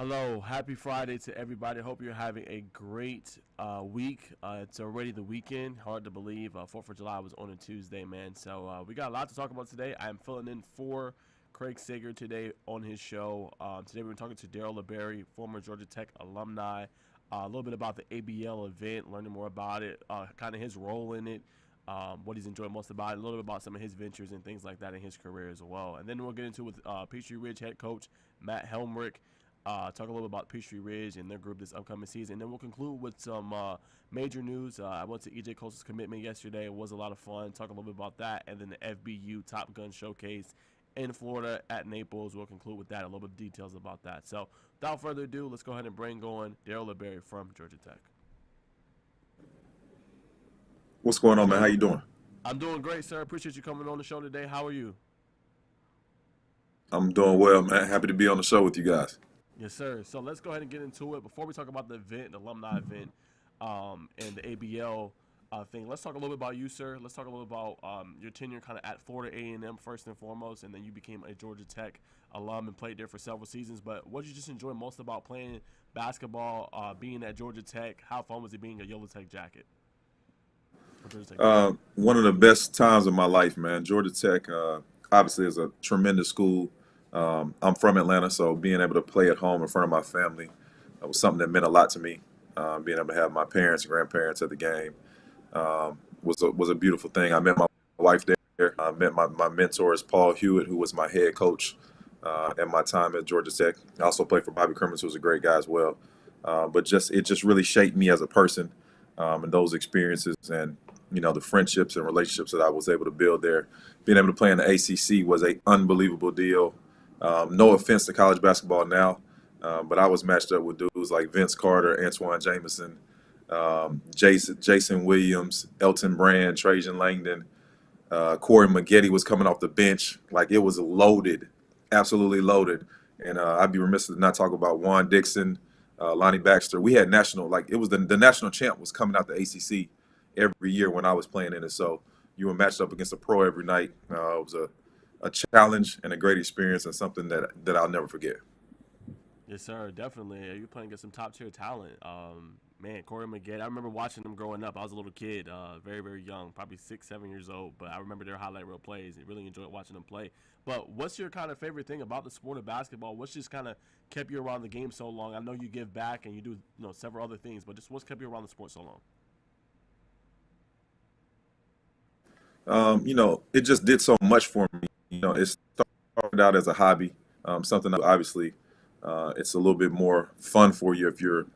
Hello, happy Friday to everybody. Hope you're having a great week. It's already the weekend. Hard to believe. 4th of July was on a Tuesday, man. So we got a lot to talk about today. I'm filling in for Craig Sager today on his show. Today we're talking to Darryl LaBarrie, former Georgia Tech alumni. A little bit about the ABL event, learning more about it, kind of his role in it, what he's enjoyed most about it, a little bit about some of his ventures and things like that in his career as well. And then we'll get into it with Peachtree Ridge head coach Matt Helmerich. Talk a little bit about Peachtree Ridge and their group this upcoming season. And then we'll conclude with some major news. I went to EJ Coast's commitment yesterday. It was a lot of fun. Talk a little bit about that. And then the FBU Top Gun Showcase in Florida at Naples. We'll conclude with that, a little bit of details about that. So without further ado, let's go ahead and bring on Darryl LaBarrie from Georgia Tech. What's going on, man? How you doing? I'm doing great, sir. Appreciate you coming on the show today. How are you? I'm doing well, man. Happy to be on the show with you guys. Yes, sir. So let's go ahead and get into it. Before we talk about the event, the alumni event, and the ABL thing, let's talk a little bit about you, sir. Let's talk a little about your tenure kind of at Florida A&M first and foremost, and then you became a Georgia Tech alum and played there for several seasons. But what did you just enjoy most about playing basketball, being at Georgia Tech? How fun was it being a Yellow Tech jacket? One of the best times of my life, man. Georgia Tech, obviously, is a tremendous school. I'm from Atlanta, so being able to play at home in front of my family was something that meant a lot to me. Being able to have my parents and grandparents at the game was a beautiful thing. I met my wife there. I met my mentors, Paul Hewitt, who was my head coach at my time at Georgia Tech. I also played for Bobby Crimmins, who was a great guy as well. But it just really shaped me as a person, and those experiences and the friendships and relationships that I was able to build there. Being able to play in the ACC was an unbelievable deal. No offense to college basketball now, but I was matched up with dudes like Vince Carter, Antoine Jameson, Jason Williams, Elton Brand, Trajan Langdon, Corey Maggette was coming off the bench. Like, it was loaded, absolutely loaded. And I'd be remiss to not talk about Juan Dixon, Lonnie Baxter. We had national, like, it was the national champ was coming out the ACC every year when I was playing in it. So you were matched up against a pro every night. It was a challenge and a great experience and something that I'll never forget. Yes, sir. Definitely. You're playing against some top tier talent. Man, Corey Maggette. I remember watching them growing up. I was a little kid, very, very young, probably 6, 7 years old. But I remember their highlight reel plays. I really enjoyed watching them play. But what's your kind of favorite thing about the sport of basketball? What's just kind of kept you around the game so long? I know you give back and you do several other things, but just what's kept you around the sport so long? It just did so much for me. It started out as a hobby, something that obviously it's a little bit more fun for you if you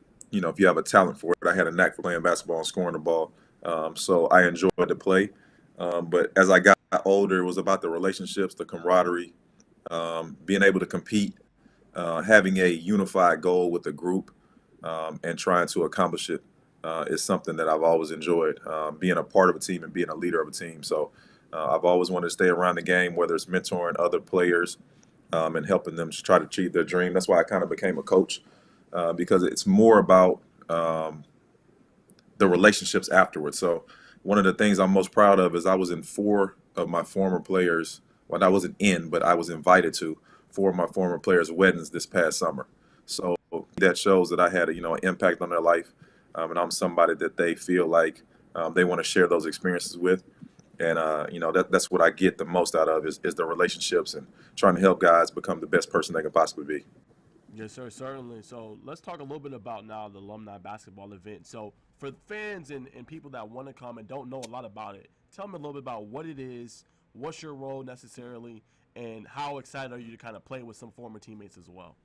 have a talent for it. I had a knack for playing basketball and scoring the ball, so I enjoyed the play. But as I got older, it was about the relationships, the camaraderie, being able to compete, having a unified goal with the group, and trying to accomplish it is something that I've always enjoyed, being a part of a team and being a leader of a team. So I've always wanted to stay around the game, whether it's mentoring other players and helping them to try to achieve their dream. That's why I kind of became a coach, because it's more about the relationships afterwards. So one of the things I'm most proud of is I was in 4 of my former players. Well, I wasn't in, but I was invited to 4 of my former players' weddings this past summer. So that shows that I had an impact on their life, and I'm somebody that they feel like they want to share those experiences with. And that's what I get the most out of is the relationships and trying to help guys become the best person they can possibly be. Yes, sir, certainly. So let's talk a little bit about now the alumni basketball event. So for fans and people that want to come and don't know a lot about it, tell me a little bit about what it is, what's your role necessarily, and how excited are you to kind of play with some former teammates as well?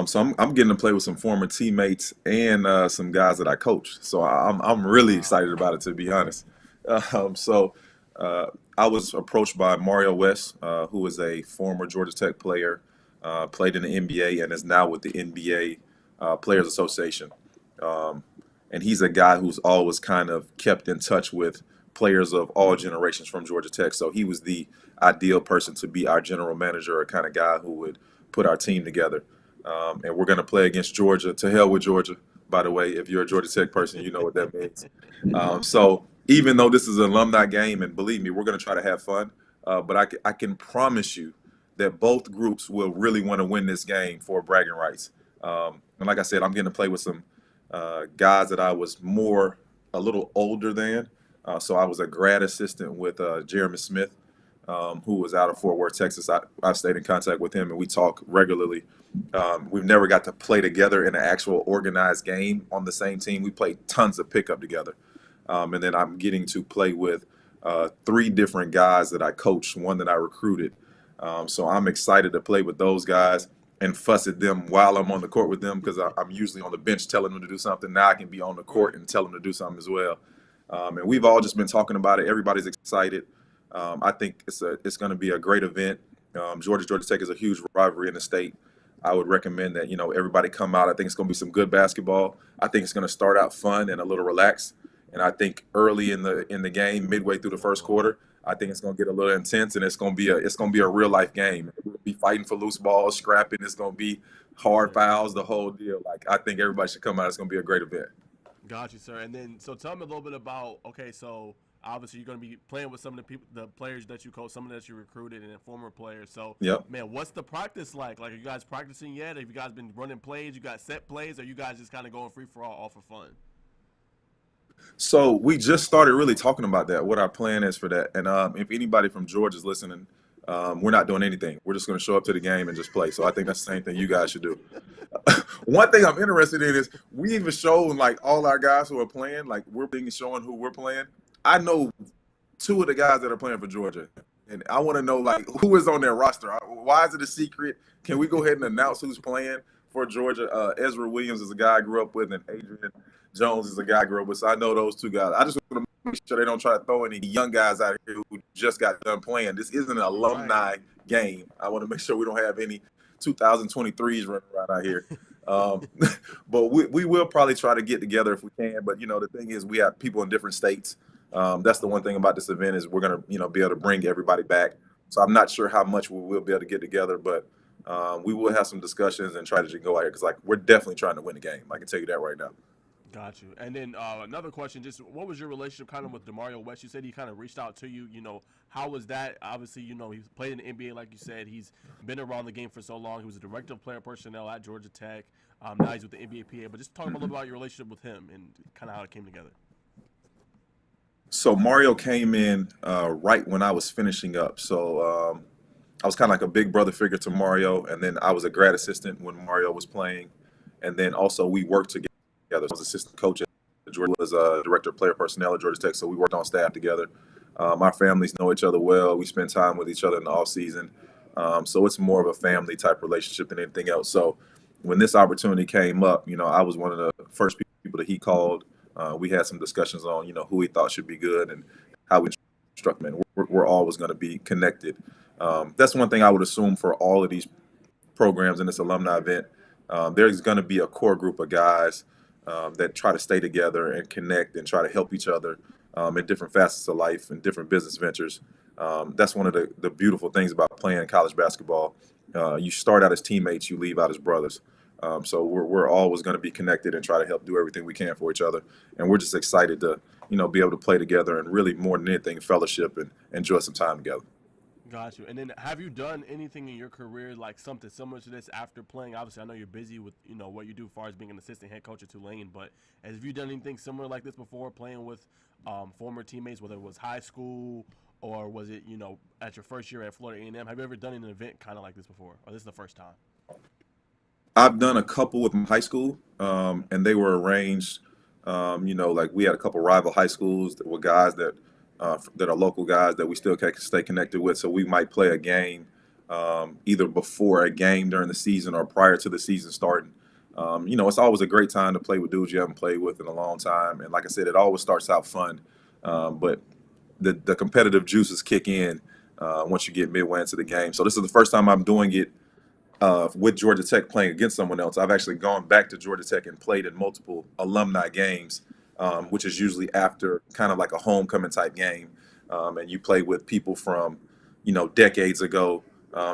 So I'm getting to play with some former teammates and some guys that I coach. So I'm really Wow. excited about it, to be honest. So I was approached by Mario West, who is a former Georgia Tech player, played in the NBA and is now with the NBA Players Association. Um, and he's a guy who's always kind of kept in touch with players of all generations from Georgia Tech. So he was the ideal person to be our general manager, a kind of guy who would put our team together. And we're going to play against Georgia. To hell with Georgia, by the way. If you're a Georgia Tech person, you know what that means. So even though this is an alumni game, and believe me, we're going to try to have fun, but I can promise you that both groups will really want to win this game for bragging rights. And like I said, I'm getting to play with some guys that I was a little older than. So I was a grad assistant with Jeremy Smith, who was out of Fort Worth, Texas. I stayed in contact with him, and we talk regularly. We've never got to play together in an actual organized game on the same team. We played tons of pickup together. And then I'm getting to play with three different guys that I coached, one that I recruited. So I'm excited to play with those guys and fuss at them while I'm on the court with them, because I'm usually on the bench telling them to do something. Now I can be on the court and tell them to do something as well. And we've all just been talking about it. Everybody's excited. I think it's going to be a great event. Georgia Tech is a huge rivalry in the state. I would recommend that everybody come out. I think it's going to be some good basketball. I think it's going to start out fun and a little relaxed. And I think early in the game, midway through the first quarter, I think it's going to get a little intense, and it's going to be a real life game. We'll be fighting for loose balls, scrapping. It's going to be hard fouls, the whole deal. Like, I think everybody should come out. It's going to be a great event. Got you, sir. And then, so tell me a little bit about, okay, so obviously you're going to be playing with some of the players that you coach, some of that you recruited, and then former players. So, yep. Man, what's the practice like? Like, are you guys practicing yet? Have you guys been running plays? You got set plays? Or are you guys just kind of going free for all for fun? So we just started really talking about that, what our plan is for that. And if anybody from Georgia is listening, we're not doing anything. We're just going to show up to the game and just play. So I think that's the same thing you guys should do. One thing I'm interested in is we even showing like all our guys who are playing, like we're being showing who we're playing. I know two of the guys that are playing for Georgia, and I want to know like who is on their roster. Why is it a secret? Can we go ahead and announce who's playing for Georgia? Ezra Williams is a guy I grew up with, and Adrian Jones is a guy I grew up with. So I know those two guys. I just want to make sure they don't try to throw any young guys out here who just got done playing. This isn't an alumni game. I want to make sure we don't have any 2023s running around out here. But we will probably try to get together if we can. But, the thing is we have people in different states. That's the one thing about this event is we're going to, be able to bring everybody back. So I'm not sure how much we will be able to get together, but we will have some discussions and try to go out here because, we're definitely trying to win the game. I can tell you that right now. Got you. And then another question, just what was your relationship kind of with DeMario West? You said he kind of reached out to you. How was that? Obviously, he's played in the NBA, like you said. He's been around the game for so long. He was a director of player personnel at Georgia Tech. Now he's with the NBA PA. But just talk a little bit about your relationship with him and kind of how it came together. So Mario came in right when I was finishing up. So I was kind of like a big brother figure to Mario. And then I was a grad assistant when Mario was playing. And then also we worked together. I was assistant coach at Georgia, was a director of player personnel at Georgia Tech, so we worked on staff together. Our families know each other well. We spend time with each other in the off season, so it's more of a family type relationship than anything else. So when this opportunity came up, I was one of the first people that he called. We had some discussions on, who he thought should be good and how we instruct him. And we're always going to be connected. That's one thing I would assume for all of these programs in this alumni event. There's going to be a core group of guys that try to stay together and connect and try to help each other in different facets of life and different business ventures. That's one of the beautiful things about playing college basketball. You start out as teammates, you leave out as brothers. So we're always going to be connected and try to help do everything we can for each other. And we're just excited to, be able to play together and really more than anything fellowship and enjoy some time together. Got you. And then have you done anything in your career like something similar to this after playing? Obviously, I know you're busy with, what you do as far as being an assistant head coach at Tulane, but have you done anything similar like this before, playing with former teammates, whether it was high school or was it, at your first year at Florida A&M? Have you ever done an event kind of like this before, or this is the first time? I've done a couple with my high school, and they were arranged, like we had a couple rival high schools that were guys that are local guys that we still can stay connected with. So we might play a game either before a game during the season or prior to the season starting. It's always a great time to play with dudes you haven't played with in a long time. And like I said, it always starts out fun. But the competitive juices kick in once you get midway into the game. So this is the first time I'm doing it with Georgia Tech playing against someone else. I've actually gone back to Georgia Tech and played in multiple alumni games. Which is usually after kind of like a homecoming type game. And you play with people from, decades ago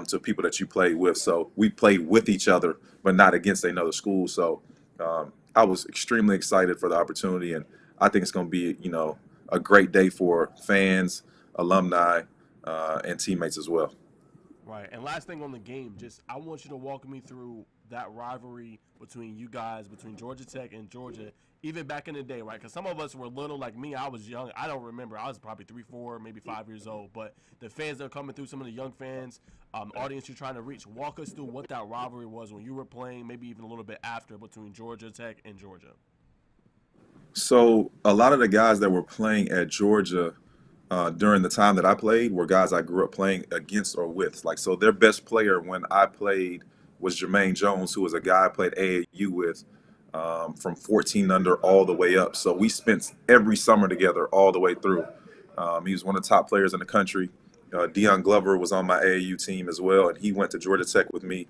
to people that you played with. So we played with each other, but not against another school. So I was extremely excited for the opportunity. And I think it's going to be, a great day for fans, alumni, and teammates as well. Right. And last thing on the game, just I want you to walk me through that rivalry between you guys, between Georgia Tech and Georgia, even back in the day, right? Because some of us were little, like me. I was young. I don't remember. I was probably 3, 4, maybe 5 years old. But the fans that are coming through, some of the young fans, audience you're trying to reach, walk us through what that rivalry was when you were playing, maybe even a little bit after between Georgia Tech and Georgia. So a lot of the guys that were playing at Georgia during the time that I played were guys I grew up playing against or with. Like, so their best player when I played was Jermaine Jones, who was a guy I played AAU with from 14 under all the way up. So we spent every summer together all the way through. He was one of the top players in the country. Deion Glover was on my AAU team as well, and he went to Georgia Tech with me.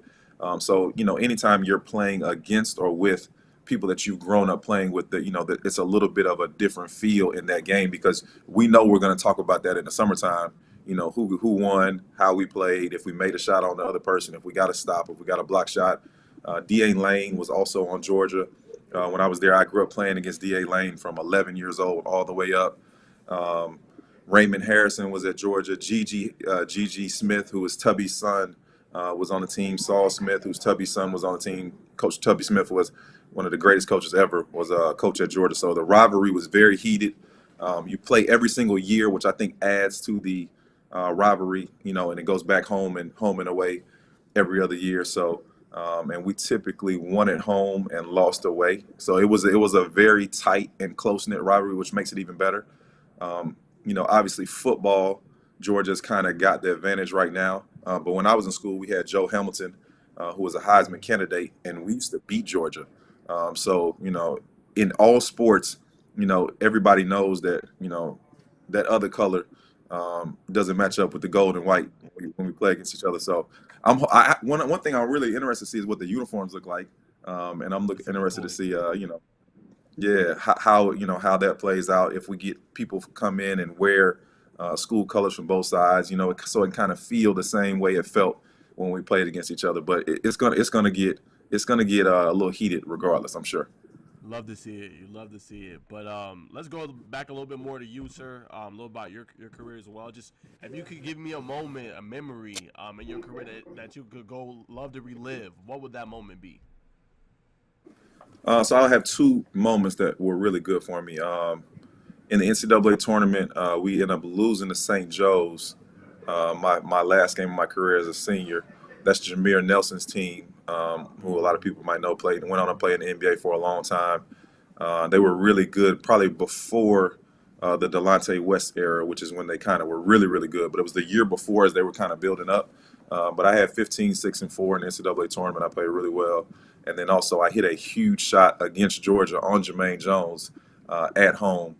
So, anytime you're playing against or with people that you've grown up playing with, that it's a little bit of a different feel in that game because we know we're going to talk about that in the summertime. Who won, how we played, if we made a shot on the other person, if we got a stop, if we got a block shot. D.A. Lane was also on Georgia. When I was there, I grew up playing against D.A. Lane from 11 years old all the way up. Um, Raymond Harrison was at Georgia. Gigi Smith, who was Tubby's son, was on the team. Saul Smith, whose Tubby's son was on the team. Coach Tubby Smith was one of the greatest coaches ever, was a coach at Georgia. So the rivalry was very heated. You play every single year, which I think adds to the rivalry, and it goes back home and away every other year. So, and we typically won at home and lost away. So it was a very tight and close knit rivalry, which makes it even better. Obviously football, Georgia's kind of got the advantage right now. But when I was in school, we had Joe Hamilton, who was a Heisman candidate, and we used to beat Georgia. So, in all sports, everybody knows that, that other color doesn't match up with the gold and white when we play against each other. So one thing I'm really interested to see is what the uniforms look like. And I'm That's a good interested to point. see, yeah, how that plays out if we get people come in and wear school colors from both sides, so it kind of feel the same way it felt when we played against each other. But it's gonna get a little heated regardless, I'm sure. Love to see it. You love to see it. But let's go back a little bit more to you, sir. A little about your career as well. Just if you could give me a moment, a memory in your career that you could go love to relive, what would that moment be? So I'll have two moments that were really good for me. In the NCAA tournament, we ended up losing to St. Joe's. My last game of my career as a senior. That's Jameer Nelson's team, who a lot of people might know played went on to play in the NBA for a long time. They were really good, probably before the Delonte West era, which is when they kind of were really, really good. But it was the year before as they were kind of building up. But I had 15, 6, and 4 in the NCAA tournament. I played really well. And then also I hit a huge shot against Georgia on Jermaine Jones at home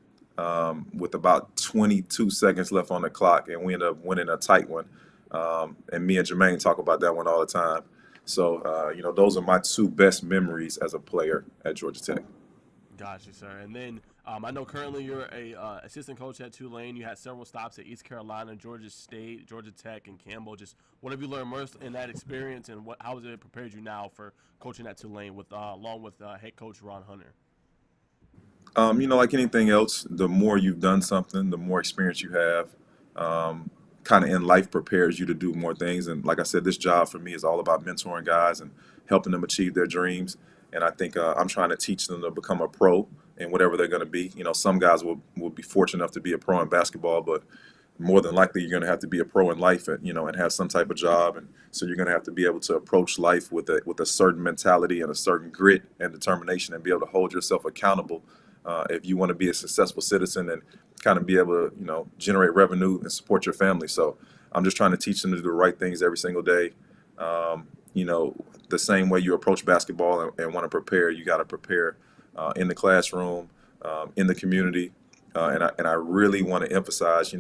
with about 22 seconds left on the clock, and we ended up winning a tight one. And me and Jermaine talk about that one all the time. So, those are my two best memories as a player at Georgia Tech. Gotcha, sir. And then I know currently you're a assistant coach at Tulane. You had several stops at East Carolina, Georgia State, Georgia Tech, and Campbell. Just what have you learned most in that experience, and how has it prepared you now for coaching at Tulane with along with head coach Ron Hunter? Like anything else, the more you've done something, the more experience you have, kind of in life prepares you to do more things. And like I said, this job for me is all about mentoring guys and helping them achieve their dreams. And I think I'm trying to teach them to become a pro in whatever they're going to be. Some guys will be fortunate enough to be a pro in basketball, but more than likely you're going to have to be a pro in life and have some type of job. And so you're going to have to be able to approach life with a certain mentality and a certain grit and determination and be able to hold yourself accountable if you want to be a successful citizen and kind of be able to generate revenue and support your family. So I'm just trying to teach them to do the right things every single day. Um, the same way you approach basketball and want to prepare, you got to prepare in the classroom, in the community. And I really want to emphasize,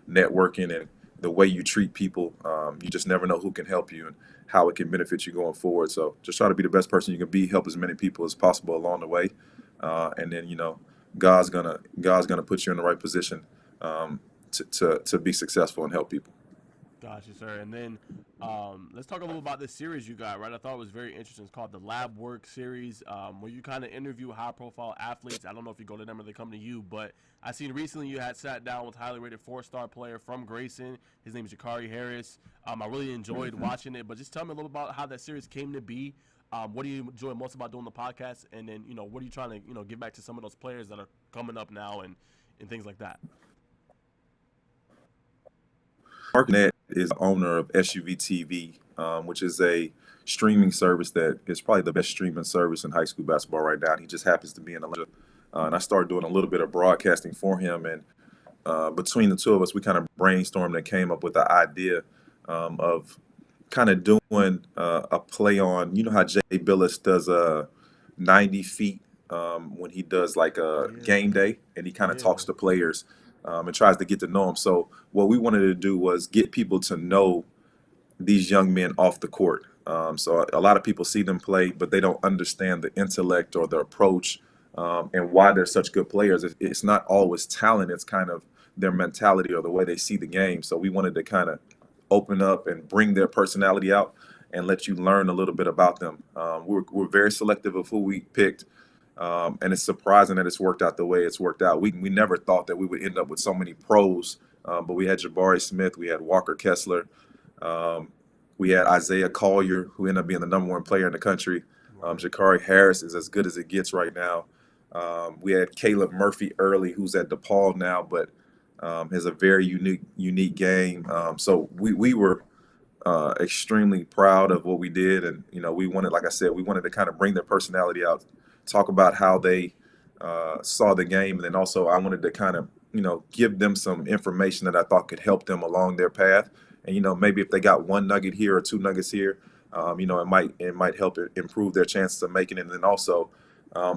networking and the way you treat people. You just never know who can help you and how it can benefit you going forward. So just try to be the best person you can be, help as many people as possible along the way. And then, God's gonna put you in the right position to be successful and help people. Gotcha, sir. And then let's talk a little about this series you got, right? I thought it was very interesting. It's called the Lab Work Series, where you kind of interview high-profile athletes. I don't know if you go to them or they come to you, but I seen recently you had sat down with highly rated four-star player from Grayson. His name is Jakari Harris. I really enjoyed watching it, but just tell me a little about how that series came to be. What do you enjoy most about doing the podcast? And then, what are you trying to, give back to some of those players that are coming up now and things like that? Mark is owner of SUV TV, which is a streaming service that is probably the best streaming service in high school basketball right now. He just happens to be in Atlanta. And I started doing a little bit of broadcasting for him. And between the two of us, we kind of brainstormed and came up with the idea of kind of doing a play on, how Jay Billis does 90 feet when he does like a game day and he kind of talks to players and tries to get to know them. So what we wanted to do was get people to know these young men off the court. So a lot of people see them play, but they don't understand the intellect or the approach and why they're such good players. It's not always talent. It's kind of their mentality or the way they see the game. So we wanted to kind of open up and bring their personality out and let you learn a little bit about them. We're very selective of who we picked. And it's surprising that it's worked out the way it's worked out. We never thought that we would end up with so many pros, but we had Jabari Smith, we had Walker Kessler, we had Isaiah Collier, who ended up being the #1 player in the country. Jakari Harris is as good as it gets right now. We had Caleb Murphy early, who's at DePaul now, but has a very unique game. So we were extremely proud of what we did, and we wanted, like I said, we wanted to kind of bring their personality out, talk about how they saw the game, and then also I wanted to kind of give them some information that I thought could help them along their path. And maybe if they got one nugget here or two nuggets here, it might help improve their chances of making it. And then also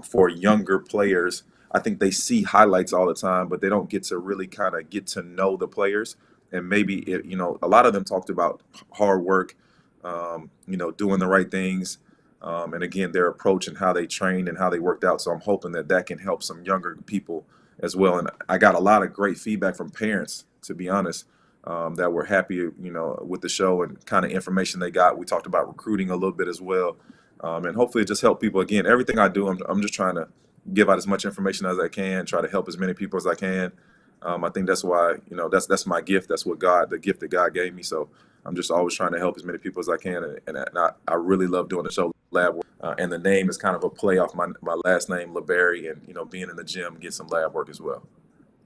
for younger players, I think they see highlights all the time, but they don't get to really kind of get to know the players. And maybe a lot of them talked about hard work, doing the right things. And again, their approach and how they trained and how they worked out. So I'm hoping that can help some younger people as well. And I got a lot of great feedback from parents, to be honest, that were happy, with the show and kind of information they got. We talked about recruiting a little bit as well. And hopefully it just help people. Again, everything I do, I'm just trying to give out as much information as I can, try to help as many people as I can. I think that's why, that's my gift. That's what the gift that God gave me. So I'm just always trying to help as many people as I can. And I really love doing the show Lab Work. And the name is kind of a play off my last name, LaBarrie, and, being in the gym, get some lab work as well.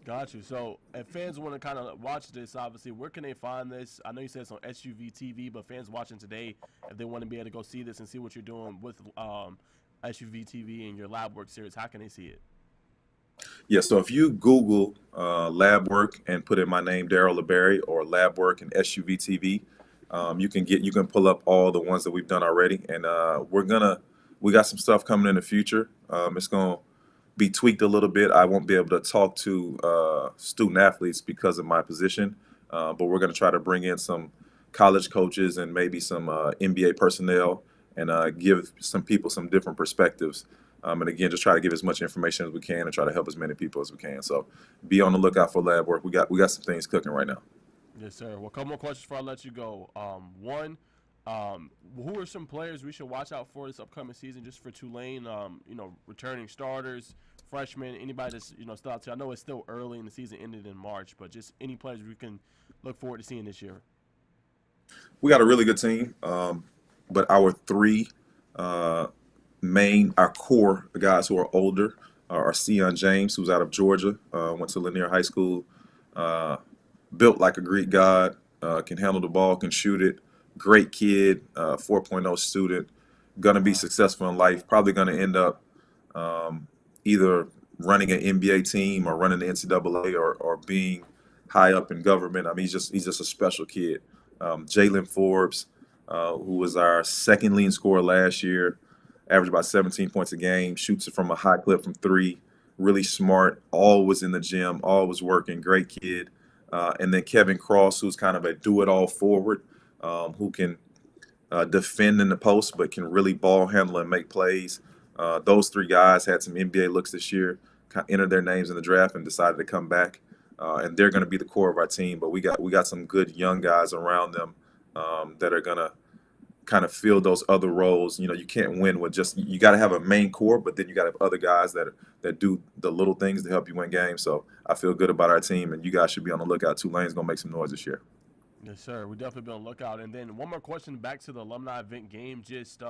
Got you. So if fans want to kind of watch this, obviously, where can they find this? I know you said it's on SUV TV, but fans watching today, if they want to be able to go see this and see what you're doing with SUV TV and your lab work series, how can they see it? Yeah, so if you Google lab work and put in my name, Darryl LaBarrie, or lab work and SUV TV, you can pull up all the ones that we've done already. And we got some stuff coming in the future. It's going to be tweaked a little bit. I won't be able to talk to student athletes because of my position, but we're going to try to bring in some college coaches and maybe some NBA personnel and give some people some different perspectives. And again, just try to give as much information as we can and try to help as many people as we can. So be on the lookout for lab work. We got some things cooking right now. Yes, sir. Well, a couple more questions before I let you go. One, who are some players we should watch out for this upcoming season just for Tulane, returning starters, freshmen, anybody that's, still out there? I know it's still early and the season ended in March, but just any players we can look forward to seeing this year. We got a really good team, but our three our core guys who are older are Sion James, who's out of Georgia, went to Lanier High School, built like a Greek god, can handle the ball, can shoot it, great kid, 4.0 student, going to be successful in life, probably going to end up either running an NBA team or running the NCAA or being high up in government. I mean, he's just a special kid. Jalen Forbes, who was our second leading scorer last year, averaged about 17 points a game, shoots it from a high clip from three, really smart, always in the gym, always working, great kid. And then Kevin Cross, who's kind of a do-it-all forward, who can defend in the post but can really ball handle and make plays. Those three guys had some NBA looks this year, entered their names in the draft and decided to come back. and they're going to be the core of our team. But we got some good young guys around them that are going to kind of fill those other roles. You can't win with just you got to have a main core, but then you got to have other guys that do the little things to help you win games. So I feel good about our team, and you guys should be on the lookout. Tulane's going to make some noise this year. Yes, sir. We definitely be on the lookout. And then one more question back to the alumni event game. Just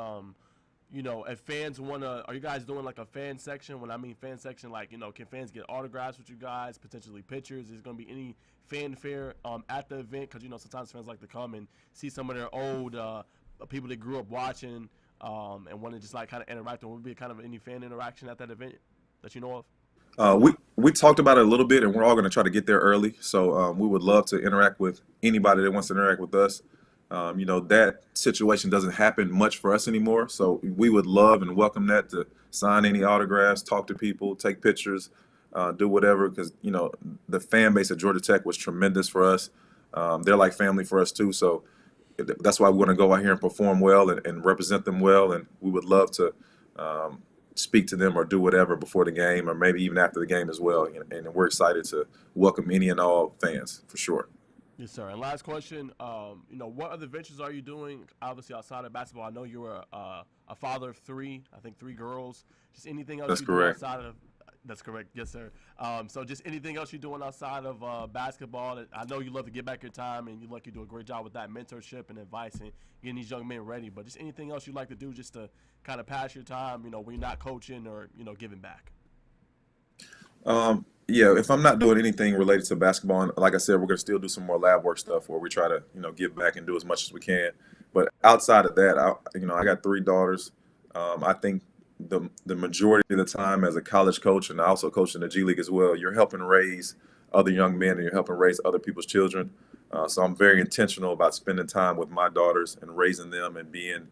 if fans wanna, are you guys doing like a fan section? When I mean fan section, like can fans get autographs with you guys, potentially pictures? Is gonna be any fanfare at the event? Because sometimes fans like to come and see some of their old people they grew up watching, and want to just like kind of interact. Or would be kind of any fan interaction at that event that you know of? We talked about it a little bit, and we're all going to try to get there early. So we would love to interact with anybody that wants to interact with us. That situation doesn't happen much for us anymore. So we would love and welcome that to sign any autographs, talk to people, take pictures, do whatever. Because the fan base at Georgia Tech was tremendous for us. They're like family for us too. So that's why we want to go out here and perform well and represent them well. And we would love to speak to them or do whatever before the game or maybe even after the game as well. And we're excited to welcome any and all fans for sure. Yes, sir. And last question, what other ventures are you doing, obviously, outside of basketball? I know you were a father of three, I think 3 girls. Just anything else That's you correct. do outside of – that's correct. Yes, sir. So just anything else you're doing outside of basketball? That I know you love to get back your time, and you do a great job with that mentorship and advice and getting these young men ready. But just anything else you'd like to do just to kind of pass your time, when you're not coaching or, giving back? Yeah, if I'm not doing anything related to basketball, and like I said, we're gonna still do some more lab work stuff where we try to, give back and do as much as we can. But outside of that, I got 3 daughters. I think the majority of the time as a college coach, and I also coach in the G League as well, you're helping raise other young men and you're helping raise other people's children. So I'm very intentional about spending time with my daughters and raising them and being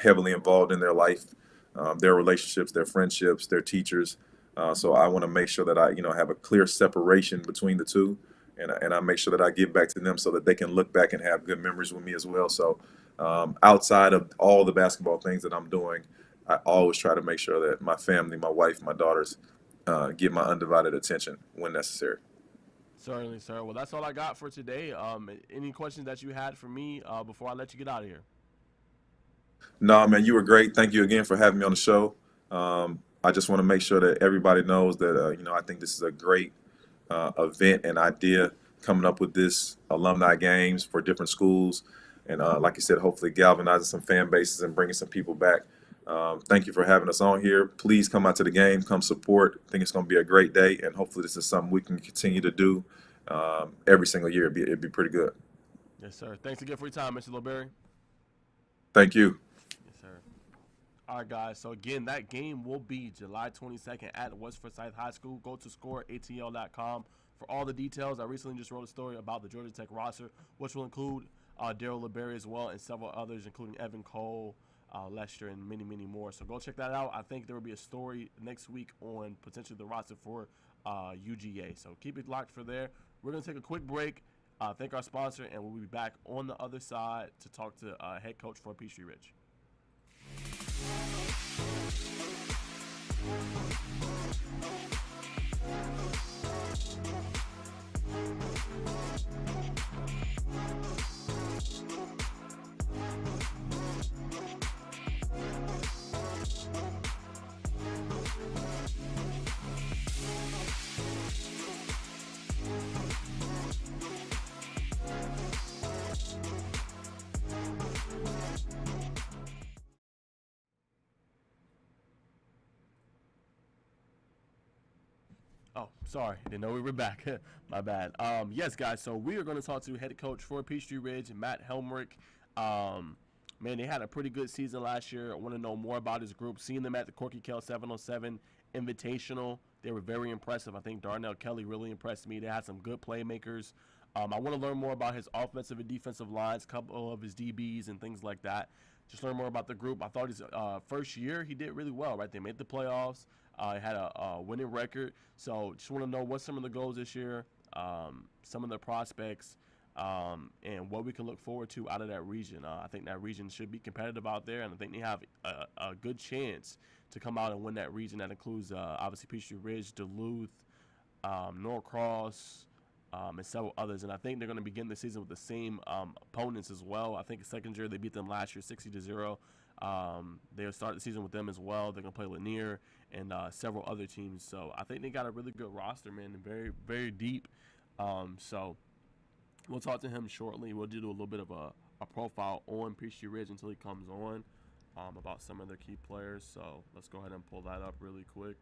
heavily involved in their life, their relationships, their friendships, their teachers. So I want to make sure that I, have a clear separation between the two, and I make sure that I give back to them so that they can look back and have good memories with me as well. So outside of all the basketball things that I'm doing, I always try to make sure that my family, my wife, my daughters, get my undivided attention when necessary. Certainly, sir. Well, that's all I got for today. Any questions that you had for me before I let you get out of here? No, man, you were great. Thank you again for having me on the show. I just want to make sure that everybody knows that, I think this is a great event and idea coming up with this alumni games for different schools. And like you said, hopefully galvanizing some fan bases and bringing some people back. Thank you for having us on here. Please come out to the game, come support. I think it's going to be a great day, and hopefully this is something we can continue to do every single year. It'd be pretty good. Yes, sir. Thanks again for your time, Mr. LaBarrie. Thank you. Yes, sir. All right, guys. So, again, that game will be July 22nd at West Forsyth High School. Go to scoreatl.com for all the details. I recently just wrote a story about the Georgia Tech roster, which will include Darryl, LaBarrie as well, and several others, including Evan Cole, Lester, and many, many more. So go check that out. I think there will be a story next week on potentially the roster for UGA. So keep it locked for there. We're going to take a quick break, thank our sponsor, and we'll be back on the other side to talk to head coach for Peachtree Ridge. Oh, sorry. Didn't know we were back. My bad. Yes, guys. So we are going to talk to head coach for Peachtree Ridge, Matt Helmerich. Man, they had a pretty good season last year. I want to know more about his group. Seeing them at the Corky Kell 707 Invitational, they were very impressive. I think Darnell Kelly really impressed me. They had some good playmakers. I want to learn more about his offensive and defensive lines, a couple of his DBs and things like that. Just learn more about the group. I thought his first year he did really well, right? They made the playoffs. Had a winning record. So just want to know what some of the goals this year, some of the prospects, and what we can look forward to out of that region. I think that region should be competitive out there, and I think they have a good chance to come out and win that region. That includes, obviously, Peachtree Ridge, Duluth, Norcross, and several others. And I think they're going to begin the season with the same opponents as well. I think second year they beat them last year 60-0. They'll start the season with them as well. They're going to play Lanier and several other teams. So I think they got a really good roster, man, and very, very deep. So we'll talk to him shortly. We'll do a little bit of a profile on Peachtree Ridge until he comes on about some of their key players. So let's go ahead and pull that up really quick.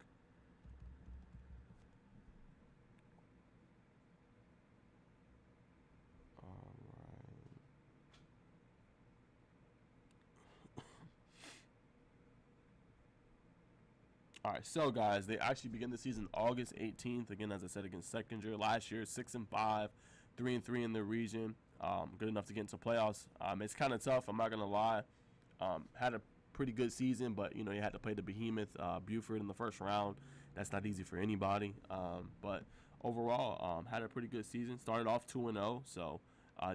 All right, so guys, they actually begin the season August 18th. Again, as I said, against Second-Year last year, 6-5, 3-3 in the region. Good enough to get into playoffs. It's kind of tough. I'm not gonna lie. Had a pretty good season, but you had to play the behemoth Buford in the first round. That's not easy for anybody. But overall, had a pretty good season. Started off 2-0, so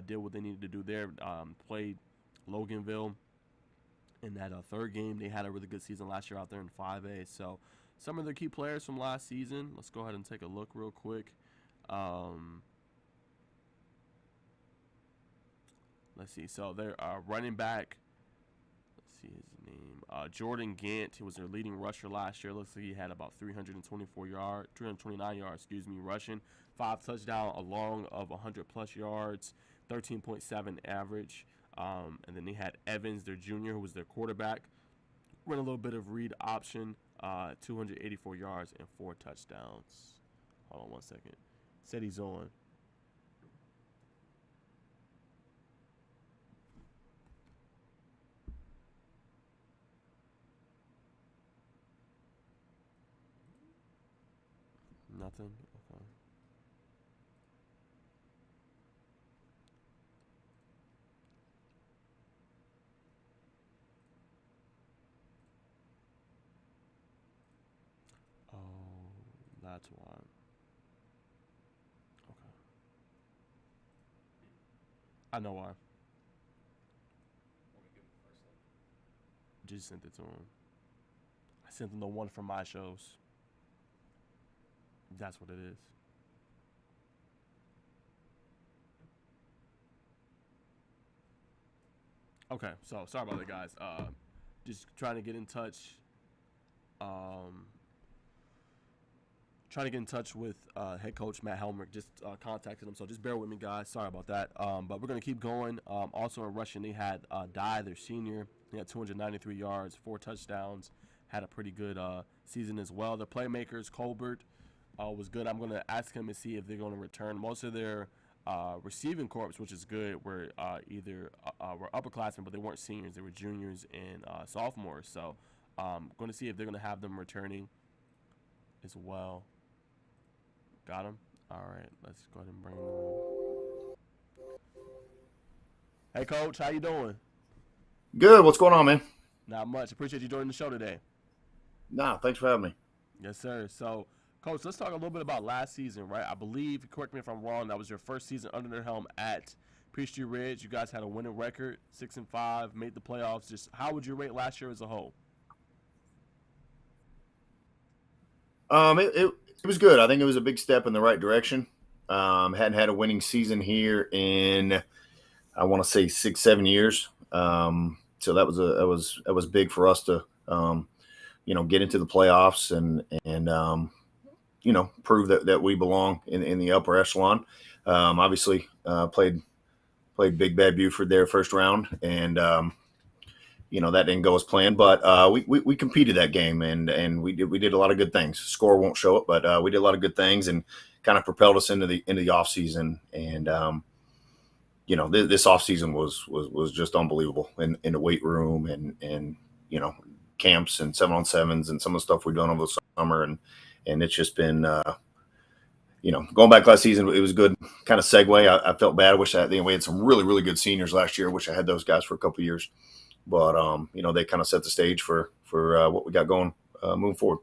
did what they needed to do there. Played Loganville in that third game. They had a really good season last year out there in 5A. So some of their key players from last season, let's go ahead and take a look real quick. Let's see. So they're running back. Let's see his name. Jordan Gant. He was their leading rusher last year. Looks like he had about 329 yards, rushing. 5 touchdowns, along of 100+ yards, 13.7 average. And then they had Evans, their junior, who was their quarterback. Ran a little bit of read option, 284 yards and 4 touchdowns. Hold on one second. Said he's on. Nothing? Okay. Oh, that's why. Okay. I know why. Just sent it to him. I sent him the one from my shows. That's what it is. Okay, so sorry about that, guys. Just trying to get in touch. Trying to get in touch with head coach Matt Helmerich. Just contacted him, so just bear with me, guys. Sorry about that. But we're gonna keep going. Also in rushing, they had Dye, their senior. He had 293 yards, 4 touchdowns. Had a pretty good season as well. The playmakers, Colbert, was good. I'm gonna ask him to see if they're gonna return. Most of their receiving corps, which is good, were either were upperclassmen, but they weren't seniors. They were juniors and sophomores. So going to see if they're going to have them returning as well. Got him? All right, let's go ahead and bring him in. Hey, Coach, how you doing? Good. What's going on, man? Not much. Appreciate you joining the show today. Nah, thanks for having me. Yes, sir. So, Coach, let's talk a little bit about last season, right? I believe, correct me if I'm wrong, that was your first season under their helm at Peachtree Ridge. You guys had a winning record, 6-5, made the playoffs. Just how would you rate last year as a whole? It was good. I think it was a big step in the right direction. Hadn't had a winning season here in, I want to say 6-7 years. So that was big for us to get into the playoffs and prove that we belong in the upper echelon. Obviously, played Big Bad Buford there first round, and that didn't go as planned. But we competed that game, and we did a lot of good things. Score won't show it, but we did a lot of good things, and kind of propelled us into the off season. And this off season was just unbelievable in the weight room and camps and 7-on-7s and some of the stuff we've done over the summer, and it's just been going back last season, it was a good kind of segue. I felt bad. I wish we had some really, really good seniors last year. I wish I had those guys for a couple of years, but they kind of set the stage for what we got going moving forward.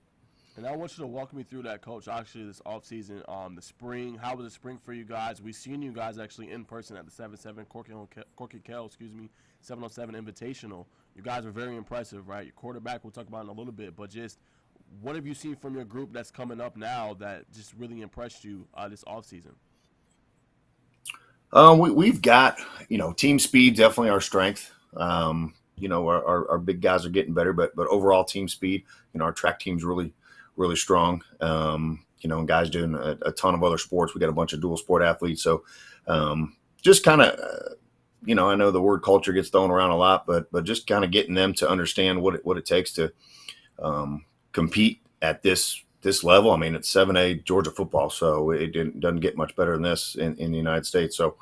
And I want you to walk me through that, Coach. Actually, this offseason, the spring, how was the spring for you guys? We've seen you guys actually in person at the 7-7 Corky Kell, 7-on-7 Invitational. You guys were very impressive, right? Your quarterback, we'll talk about in a little bit, but just what have you seen from your group that's coming up now that just really impressed you this offseason? We've got, team speed, definitely our strength. Our big guys are getting better, but overall team speed, our track team's really, really strong. And guys doing a ton of other sports. We got a bunch of dual sport athletes. So just kind of, I know the word culture gets thrown around a lot, but just kind of getting them to understand what it takes to compete at this level. I mean, it's 7A Georgia football, so it doesn't get much better than this in the United States. So,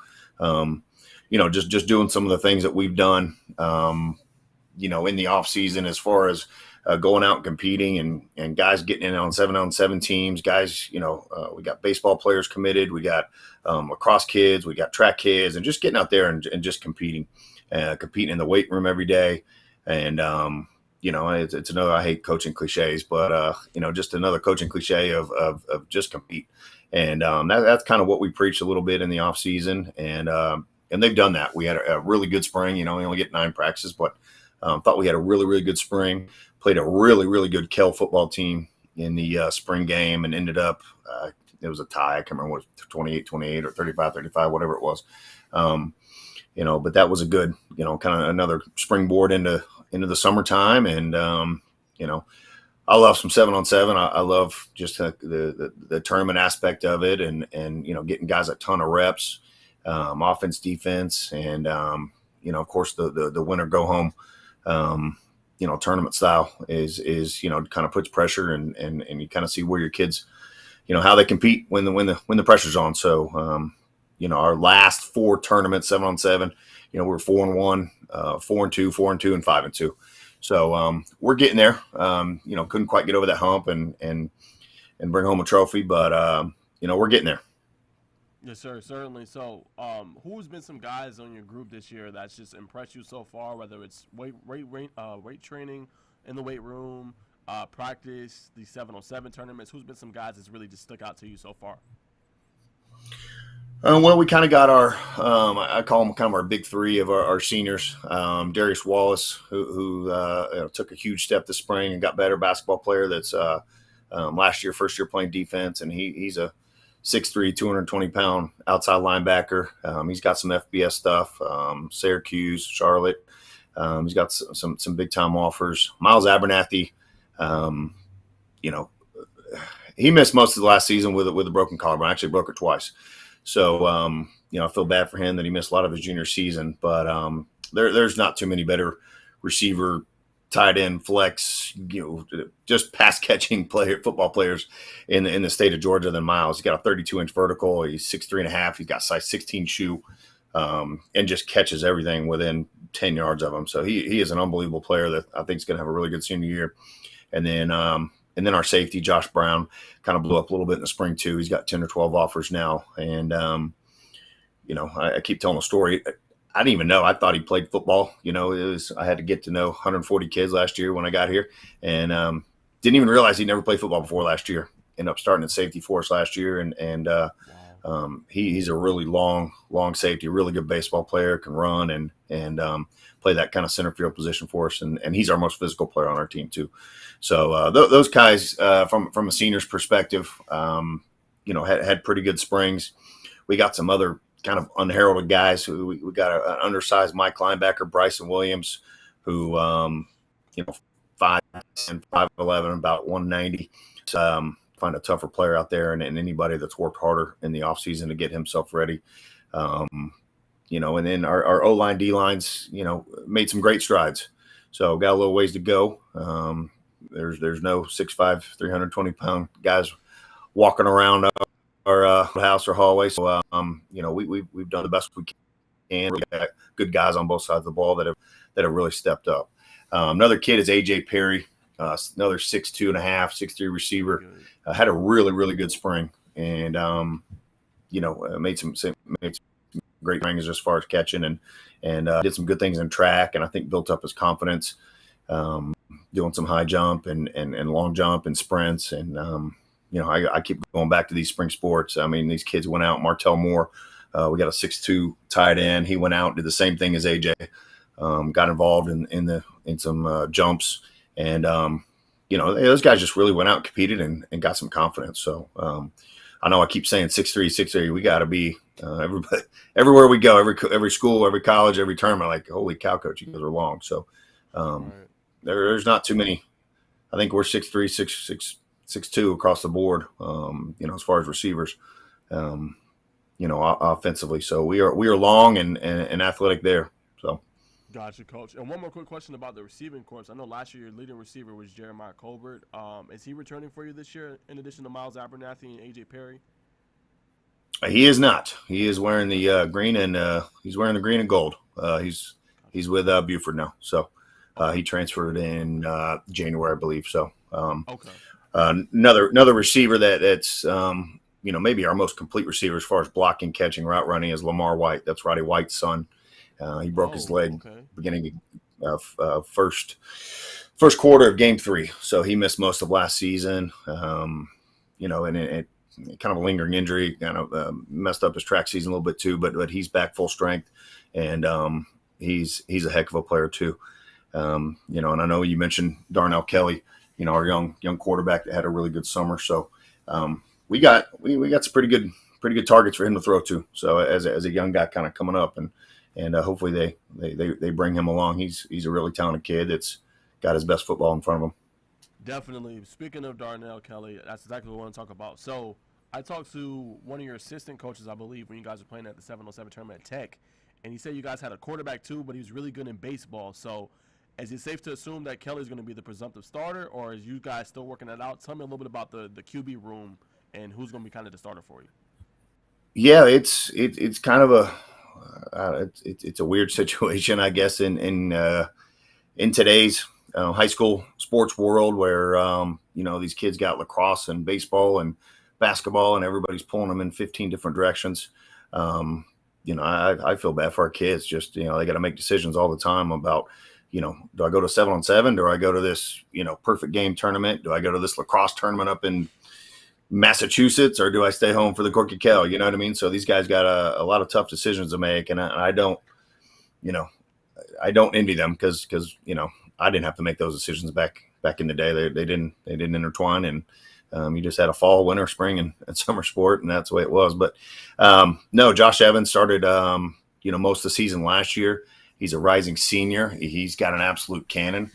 just doing some of the things that we've done, in the off season, as far as going out and competing and guys getting in on 7-on-7 teams, guys, we got baseball players committed, we got lacrosse kids, we got track kids, and just getting out there and just competing in the weight room every day. And, it's another, I hate coaching cliches, but, just another coaching cliche of just compete. And that's kind of what we preach a little bit in the off season. And they've done that. We had a really good spring. We only get 9 practices, but thought we had a really, really good spring. Played a really, really good Kell football team in the spring game and ended up, it was a tie. I can't remember what, 28-28 or 35-35, whatever it was. But that was a good, kind of another springboard into the summertime. And, I love some 7-on-7. I love just the tournament aspect of it and getting guys a ton of reps, offense, defense, and, of course, the winner go home, tournament style is kind of puts pressure and you kind of see where your kids, how they compete when the pressure's on. So, our last 4 tournaments, 7-on-7, we're 4-1, 4-2, 4-2, and 5-2. So we're getting there. Couldn't quite get over that hump and bring home a trophy, but we're getting there. Yes, sir, certainly. So, who's been some guys on your group this year that's just impressed you so far? Whether it's weight training in the weight room, practice, the 7-on-7 tournaments. Who's been some guys that's really just stuck out to you so far? Well, we kind of got our, I call them kind of our big 3 of our seniors. Darius Wallace, who took a huge step this spring and got better basketball player. That's first year playing defense, and he's a 6'3", 220-pound outside linebacker. He's got some FBS stuff, Syracuse, Charlotte. He's got some big-time offers. Miles Abernathy, he missed most of the last season with a broken collarbone. Actually broke it twice. So, I feel bad for him that he missed a lot of his junior season. But there's not too many better receiver, tight end, flex, just pass-catching football players in the state of Georgia than Miles. He's got a 32-inch vertical. He's 6'3.5". He's got size 16 shoe, and just catches everything within 10 yards of him. So he is an unbelievable player that I think is going to have a really good senior year. And then our safety, Josh Brown, kind of blew up a little bit in the spring too. He's got 10 or 12 offers now. And, I keep telling a story. I didn't even know. I thought he played football. I had to get to know 140 kids last year when I got here, and didn't even realize he never played football before last year. Ended up starting at safety for us last year, and he's a really long safety, really good baseball player, can run and play that kind of center field position for us, and he's our most physical player on our team too. So those guys, from a senior's perspective, had pretty good springs. We got some other kind of unheralded guys. We got an undersized Mike linebacker, Bryson Williams, who 5'10", 5'11", about 190. Find a tougher player out there, and anybody that's worked harder in the offseason to get himself ready. And then our O-line, D-lines, made some great strides. So got a little ways to go. There's no 6'5", 320-pound guys walking around our house or hallway. So, we've done the best we can. We got good guys on both sides of the ball that have really stepped up. Another kid is AJ Perry, another 6'2.5", 6'3" receiver. Had a really, really good spring, and made some great rings as far as catching and did some good things in track, and I think built up his confidence, doing some high jump and long jump and sprints. And I keep going back to these spring sports. I mean, these kids went out. Martell Moore, we got a 6'2" tight end. He went out and did the same thing as AJ. Got involved in some jumps, and those guys just really went out and competed and got some confidence. So I know I keep saying 6'3", 6'3". We got to be everybody, everywhere we go, every school, every college, every term. I'm like, holy cow, coach, you guys are long. So Right. there's not too many. I think we're 6'3", 6'2" across the board. As far as receivers, offensively. So we are long and athletic there. So. Gotcha, coach. And one more quick question about the receiving corps. I know last year your leading receiver was Jeremiah Colbert. Is he returning for you this year in addition to Miles Abernathy and AJ Perry? He is not. He is wearing the green and he's wearing the green and gold. He's with Buford now. So he transferred in January, I believe. So Okay. Another receiver that's maybe our most complete receiver as far as blocking, catching, route running is Lamar White. That's Roddy White's son. He broke his leg beginning of first quarter of game 3. So he missed most of last season. And it kind of a lingering injury, kind of messed up his track season a little bit too, but he's back full strength, and he's a heck of a player too. And I know you mentioned Darnell Kelly, our young quarterback that had a really good summer. So we got some pretty good targets for him to throw to. So as a young guy kind of coming up, and hopefully they bring him along. He's a really talented kid that's got his best football in front of him. Definitely. Speaking of Darnell Kelly, that's exactly what I want to talk about. So I talked to one of your assistant coaches, I believe, when you guys were playing at the 707 tournament at Tech, and he said you guys had a quarterback too, but he was really good in baseball. So is it safe to assume that Kelly's going to be the presumptive starter, or is you guys still working that out? Tell me a little bit about the QB room and who's going to be kind of the starter for you. Yeah, it's kind of it's a weird situation, I guess, in today's high school sports world where these kids got lacrosse and baseball and basketball, and everybody's pulling them in 15 different directions. I feel bad for our kids. Just they got to make decisions all the time about do I go to 7-on-7? Do I go to this perfect game tournament? Do I go to this lacrosse tournament up in Massachusetts, or do I stay home for the Corky Kell? You know what I mean? So these guys got a lot of tough decisions to make, and I don't envy them because I didn't have to make those decisions back in the day. They didn't intertwine, and you just had a fall, winter, spring, and summer sport, and that's the way it was. But no, Josh Evans started most of the season last year. He's a rising senior. He's got an absolute cannon.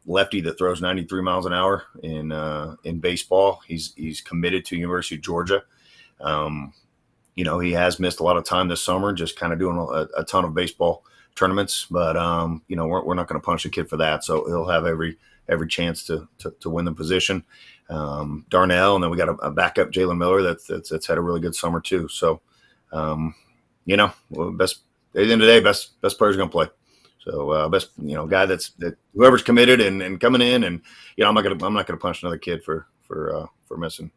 Lefty that throws 93 miles an hour in baseball. He's committed to University of Georgia. He has missed a lot of time this summer, just kind of doing a ton of baseball tournaments, but we're not going to punish the kid for that. So he'll have every chance to win the position. Darnell, and then we got a backup, Jalen Miller, that's had a really good summer too. So best at the end of the day, best player's going to play. So best guy that whoever's committed and coming in, and I'm not gonna punch another kid for missing.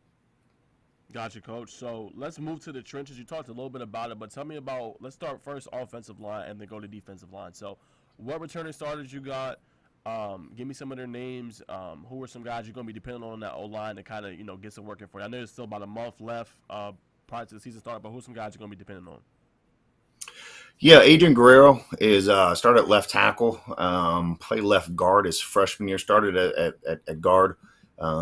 Gotcha, coach. So let's move to the trenches. You talked a little bit about it, but tell me about. Let's start first offensive line and then go to defensive line. So what returning starters you got? Give me some of their names. Who are some guys you're gonna be depending on that O line to kind of get some working for you? I know there's still about a month left prior to the season start, but who's some guys you're gonna be depending on? Yeah, Adrian Guerrero is started at left tackle, played left guard his freshman year, started at guard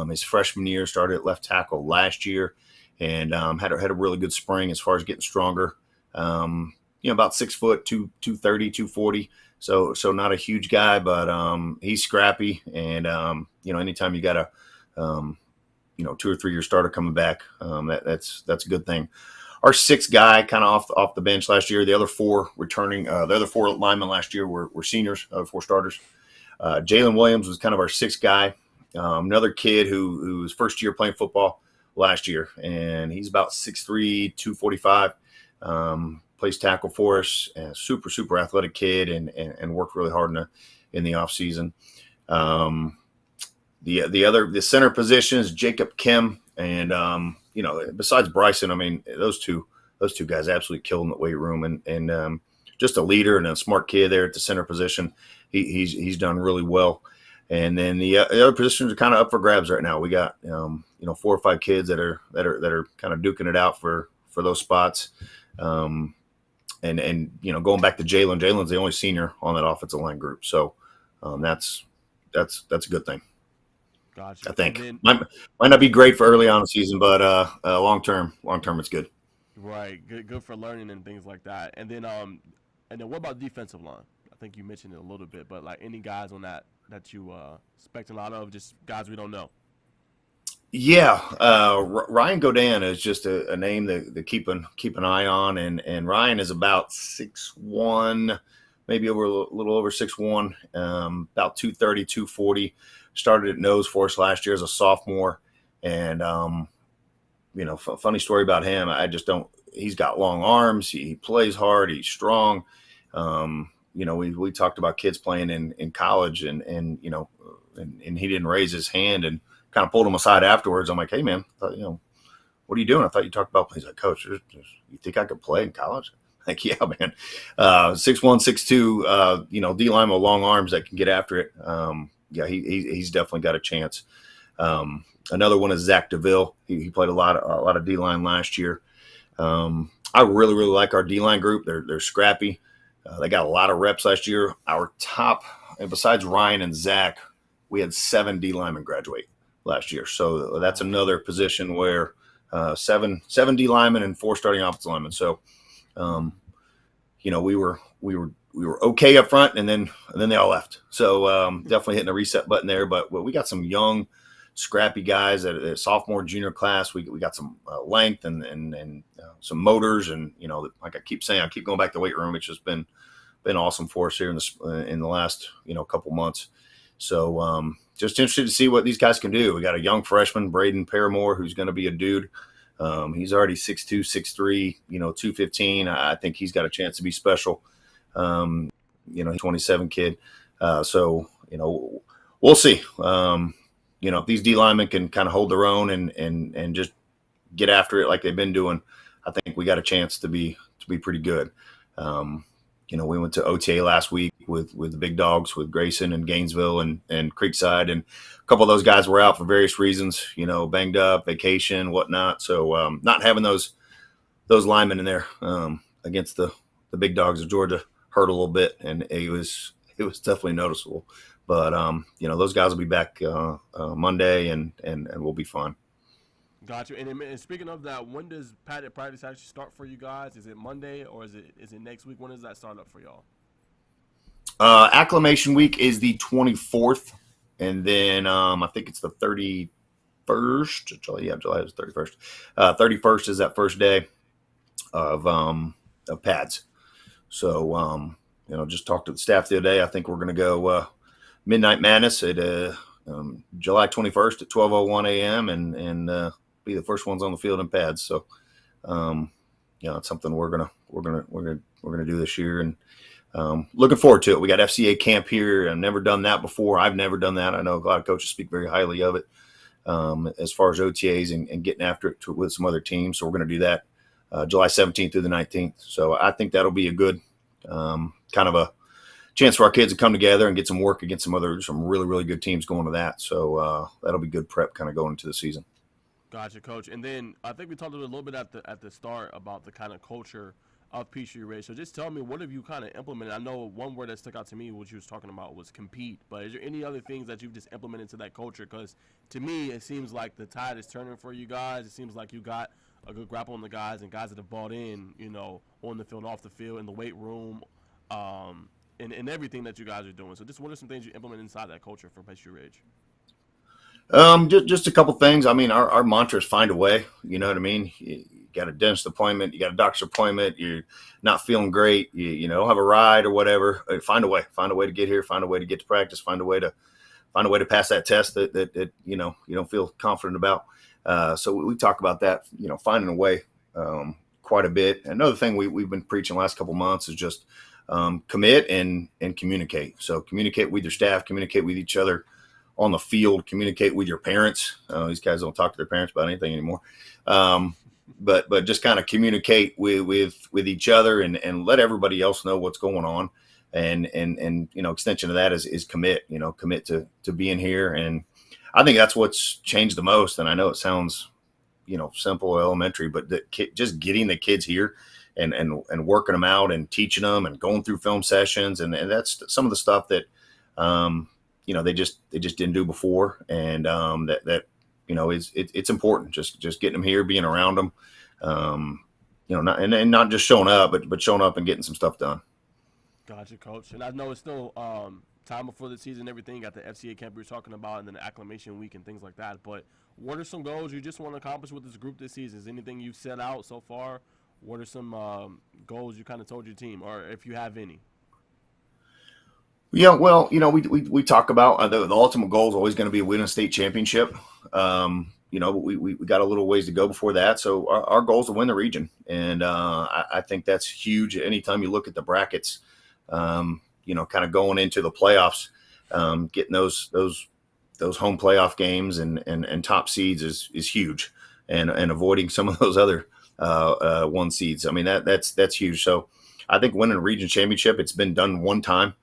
his freshman year, started at left tackle last year, and had a really good spring as far as getting stronger. About 6 foot, 230, 240. So not a huge guy, but he's scrappy, and anytime you got a 2 or 3 year starter coming back, that's a good thing. Our sixth guy kind of off the bench last year. The other four returning, the other four linemen last year were seniors, other four starters. Jalen Williams was kind of our sixth guy. Another kid who was first year playing football last year, and he's about 6'3", 245. Plays tackle for us. Super athletic kid, and worked really hard in the off season. The center position is Jacob Kim, and besides Bryson, I mean, those two guys absolutely killed in the weight room, and just a leader and a smart kid there at the center position. He's done really well. And then the other positions are kind of up for grabs right now. We got 4 or 5 kids that are kind of duking it out for those spots. And going back to Jalen, Jalen's the only senior on that offensive line group, so that's a good thing. Gotcha. I And think then might not be great for early on in the season, but long term, it's good. right, good for learning and things like that. And then what about defensive line? I think you mentioned it a little bit, but like any guys on that you expect a lot of, just guys we don't know. Yeah, Ryan Godin is just a name that keep an eye on, and Ryan is about 6'1", maybe a little over 6'1", about 230, 240. Started at nose for us last year as a sophomore, and funny story about him. I just don't. He's got long arms. He plays hard. He's strong. We talked about kids playing in college, and he didn't raise his hand and kind of pulled him aside afterwards. I'm like, hey man, what are you doing? I thought you talked about playing. He's like, coach, you think I could play in college? Like, yeah, man. 6'1", 6'2", D line with long arms that can get after it. He's definitely got a chance. Another one is Zach DeVille. He played a lot of D line last year. I really like our D line group. They're scrappy. They got a lot of reps last year. Our top, besides Ryan and Zach, we had 7 D linemen graduate last year. So that's another position where seven D linemen and 4 starting offensive linemen. So, we were okay up front, and then they all left. So definitely hitting a reset button there. But we got some young, scrappy guys at a sophomore, junior class. We got some length and some motors, and like I keep saying, I keep going back to the weight room, which has been awesome for us here in the last couple months. So just interested to see what these guys can do. We got a young freshman, Braden Paramore, who's going to be a dude. He's already 6'2", 6'3", 215. I think he's got a chance to be special. He's 27 kid. So we'll see. If these D linemen can kind of hold their own and just get after it like they've been doing, I think we got a chance to be pretty good. We went to OTA last week with the big dogs, with Grayson and Gainesville and Creekside, and a couple of those guys were out for various reasons, banged up, vacation, whatnot. So not having those linemen in there against the big dogs of Georgia hurt a little bit, and it was definitely noticeable. But those guys will be back Monday, and we'll be fine. Gotcha. And speaking of that, when does padded practice actually start for you guys? Is it Monday or is it next week? When does that start up for y'all? Acclimation week is the 24th, and then I think it's the 31st. Yeah, July is the 31st. 31st is that first day of pads. So just talked to the staff the other day. I think we're going to go Midnight Madness at July 21st at 12:01 a.m. and be the first ones on the field in pads. So, it's something we're gonna do this year, and looking forward to it. We got FCA camp here. I've never done that before. I've never done that. I know a lot of coaches speak very highly of it as far as OTAs and getting after it with some other teams. So we're going to do that July 17th through the 19th. So I think that'll be a good kind of a chance for our kids to come together and get some work against some really, really good teams going to that. So that'll be good prep kind of going into the season. Gotcha, Coach. And then I think we talked a little bit at the start about the kind of culture of Peachtree Ridge. So just tell me, what have you kind of implemented? I know one word that stuck out to me, what you was talking about, was compete. But is there any other things that you've just implemented into that culture? Because to me, it seems like the tide is turning for you guys. It seems like you got a good grapple on the guys and guys that have bought in, on the field, off the field, in the weight room, and everything that you guys are doing. So just what are some things you implement inside that culture for Peachtree Ridge? Just a couple things. I mean, our mantra is find a way. You know what I mean? You got a dentist appointment, you got a doctor's appointment, you're not feeling great, you don't have a ride or whatever. Find a way to get here, find a way to get to practice, find a way to pass that test that you don't feel confident about. So we talk about that, finding a way quite a bit. Another thing we've been preaching the last couple of months is just commit and communicate. So communicate with your staff, communicate with each other on the field, communicate with your parents. These guys don't talk to their parents about anything anymore. But just kind of communicate with each other and let everybody else know what's going on. And extension of that is commit to being here. And I think that's what's changed the most. And I know it sounds, simple, elementary, but just getting the kids here and working them out and teaching them and going through film sessions. And that's some of the stuff that, they just didn't do before, and it's important just getting them here, being around them, not just showing up, but showing up and getting some stuff done. Gotcha, Coach. And I know it's still time before the season and everything. You got the FCA camp we were talking about, and then the acclimation week and things like that. But what are some goals you just want to accomplish with this group this season? Is anything you've set out so far? What are some goals you kind of told your team, or if you have any? Yeah, well, we talk about the ultimate goal is always going to be a win a state championship. But we got a little ways to go before that. So our goal is to win the region, and I think that's huge. Anytime you look at the brackets, kind of going into the playoffs, getting those home playoff games and top seeds is huge, and avoiding some of those other one seeds. I mean that's huge. So I think winning a region championship, it's been done one time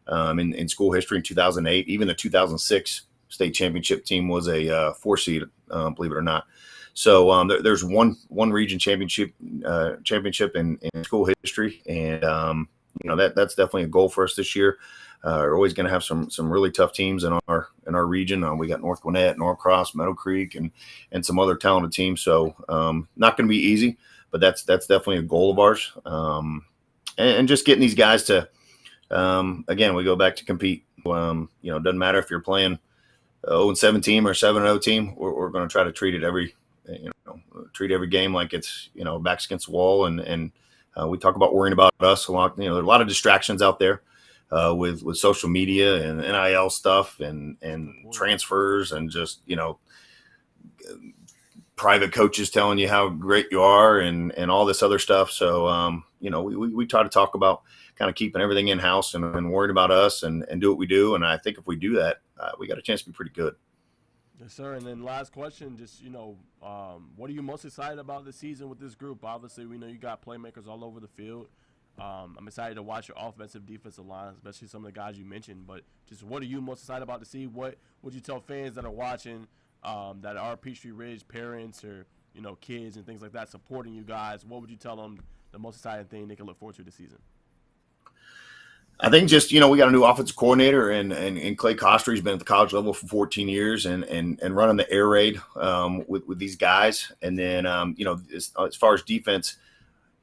in school history in 2008. Even the 2006 state championship team was a 4 seed, believe it or not. So there's one region championship in school history, and that's definitely a goal for us this year. We're always going to have some really tough teams in our region. We got North Gwinnett, Norcross, Meadow Creek, and some other talented teams. So not going to be easy, but that's definitely a goal of ours. And just getting these guys to again, we go back to compete. It doesn't matter if you're playing 0-7 team or 7-0 team. We're going to try to treat it treat every game like it's backs against the wall. And we talk about worrying about us a lot. There's a lot of distractions out there with social media and NIL stuff and transfers and just private coaches telling you how great you are and all this other stuff. So we try to talk about kind of keeping everything in house and worrying about us and do what we do. And I think if we do that, we got a chance to be pretty good. Yes, sir. And then last question, just, what are you most excited about this season with this group? Obviously, we know you got playmakers all over the field. I'm excited to watch your offensive, defensive line, especially some of the guys you mentioned. But just what are you most excited about to see? What would you tell fans that are watching that are Peachtree Ridge parents or, kids and things like that supporting you guys? What would you tell them the most exciting thing they can look forward to this season? I think just, we got a new offensive coordinator and Clay Coster. He's been at the college level for 14 years and running the air raid with these guys. And then, as far as defense,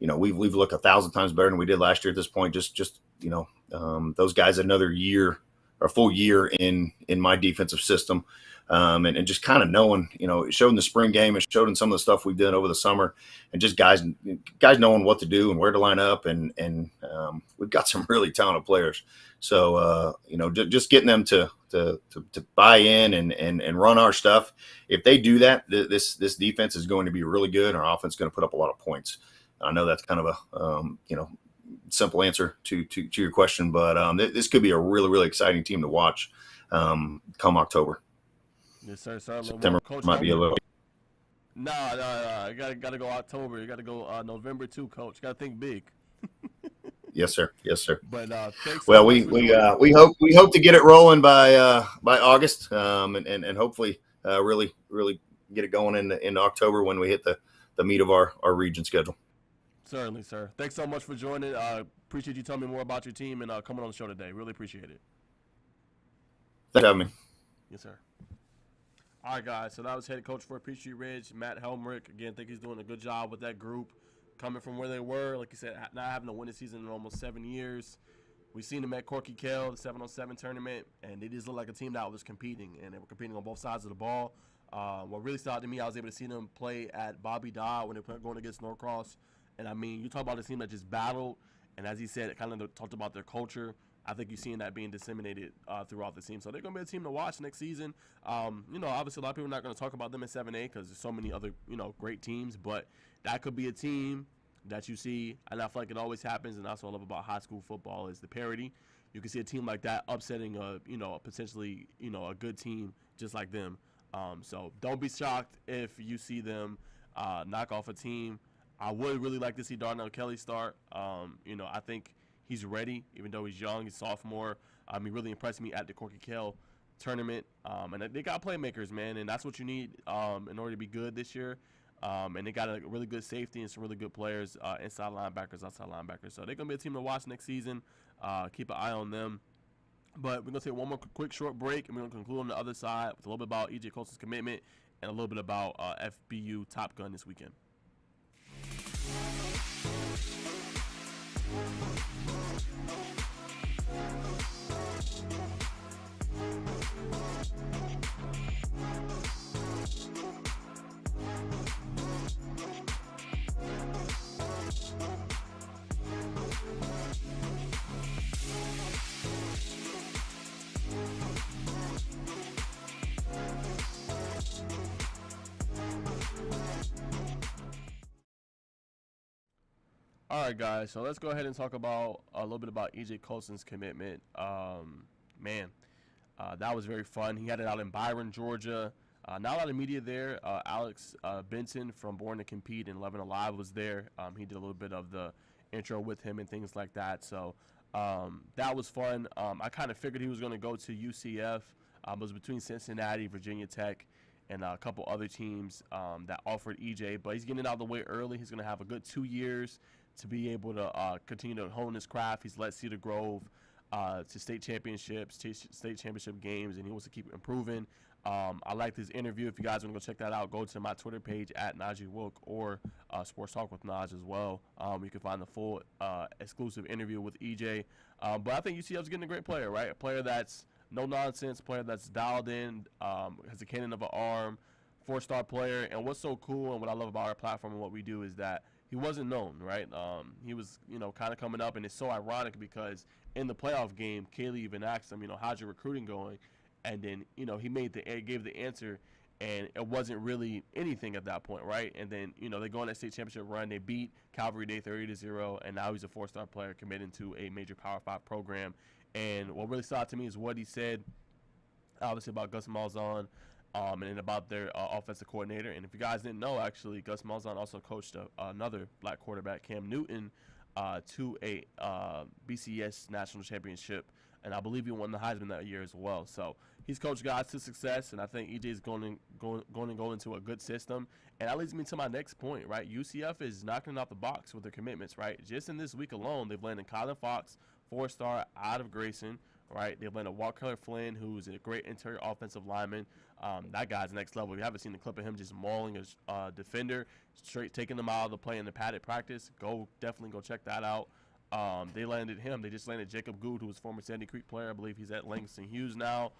we've looked 1,000 times better than we did last year at this point. Those guys another year or full year in my defensive system. And just kind of knowing, it showed in the spring game, it showed in some of the stuff we've done over the summer, and just guys knowing what to do and where to line up. And we've got some really talented players. So, just getting them to buy in and run our stuff. If they do that, this defense is going to be really good. And our offense is going to put up a lot of points. I know that's kind of a, simple answer to your question, but this could be a really, really exciting team to watch come October. Yes, sir. September Coach might be a little. No. You got to go October. You got to go November too, Coach. You got to think big. Yes, sir. But thanks. Well, we hope to get it rolling by August, and hopefully really get it going in October when we hit the meat of our region schedule. Certainly, sir. Thanks so much for joining. Appreciate you telling me more about your team and coming on the show today. Really appreciate it. Thanks for having me. Yes, sir. All right, guys. So that was head coach for Peachtree Ridge, Matt Helmerich. Again, I think he's doing a good job with that group, coming from where they were. Like you said, not having a winning season in almost 7 years. We've seen them at Corky Kell, the 7-on-7 tournament, and they just looked like a team that was competing, and they were competing on both sides of the ball. What really stood out to me, I was able to see them play at Bobby Dodd when they were going against Norcross. And, I mean, you talk about a team that just battled, and as he said, it kind of talked about their culture. I think you're seeing that being disseminated throughout the team. So they're going to be a team to watch next season. Obviously a lot of people are not going to talk about them in 7A because there's so many other, great teams. But that could be a team that you see, and I feel like it always happens, and that's what I love about high school football is the parity. You can see a team like that upsetting potentially, a good team just like them. So don't be shocked if you see them knock off a team. I would really like to see Darnell Kelly start. I think he's ready, even though he's young. He's sophomore. He really impressed me at the Corky Kell tournament. And they got playmakers, man, and that's what you need in order to be good this year. And they got a really good safety and some really good players, inside linebackers, outside linebackers. So they're going to be a team to watch next season. Keep an eye on them. But we're going to take one more quick short break, and we're going to conclude on the other side with a little bit about E.J. Colson's commitment and a little bit about FBU Top Gun this weekend. All right, guys. So let's go ahead and talk about a little bit about E.J. Colson's commitment. Man, that was very fun. He had it out in Byron, Georgia. Not a lot of media there. Alex Benson from Born to Compete and Loving Alive was there. He did a little bit of the intro with him and things like that. So that was fun. I kind of figured he was going to go to UCF. It was between Cincinnati, Virginia Tech, and a couple other teams that offered EJ. But he's getting it out of the way early. He's going to have a good 2 years to be able to continue to hone his craft. He's led Cedar Grove to state championships, state championship games, and he wants to keep improving. I liked his interview. If you guys want to go check that out, go to my Twitter page at Najeh Wilk or Sports Talk with Naj as well. You can find the full exclusive interview with EJ. But I think UCF's getting a great player, right? A player that's no nonsense, player that's dialed in, has a cannon of an arm, 4-star player. And what's so cool and what I love about our platform and what we do is that he wasn't known, right? He was, kind of coming up, and it's so ironic because in the playoff game, Kaylee even asked him, how's your recruiting going? And then, he gave the answer, and it wasn't really anything at that point, right? And then, they go on that state championship run. They beat Calvary Day 30-0, and now he's a 4-star player committed to a major Power 5 program. And what really stood out to me is what he said, obviously, about Gus Malzahn, and then about their offensive coordinator. And if you guys didn't know, actually, Gus Malzahn also coached another black quarterback, Cam Newton, to a BCS national championship. And I believe he won the Heisman that year as well. So he's coached guys to success, and I think EJ is going to go into a good system. And that leads me to my next point, right? UCF is knocking it out the box with their commitments, right? Just in this week alone, they've landed Colin Fox, 4-star out of Grayson, right? They've landed Walker Flynn, who's a great interior offensive lineman. That guy's next level. If you haven't seen the clip of him just mauling a defender, straight taking them out of the play in the padded practice, definitely go check that out. They landed him. They just landed Jacob Good, who was former Sandy Creek player. I believe he's at Langston Hughes now.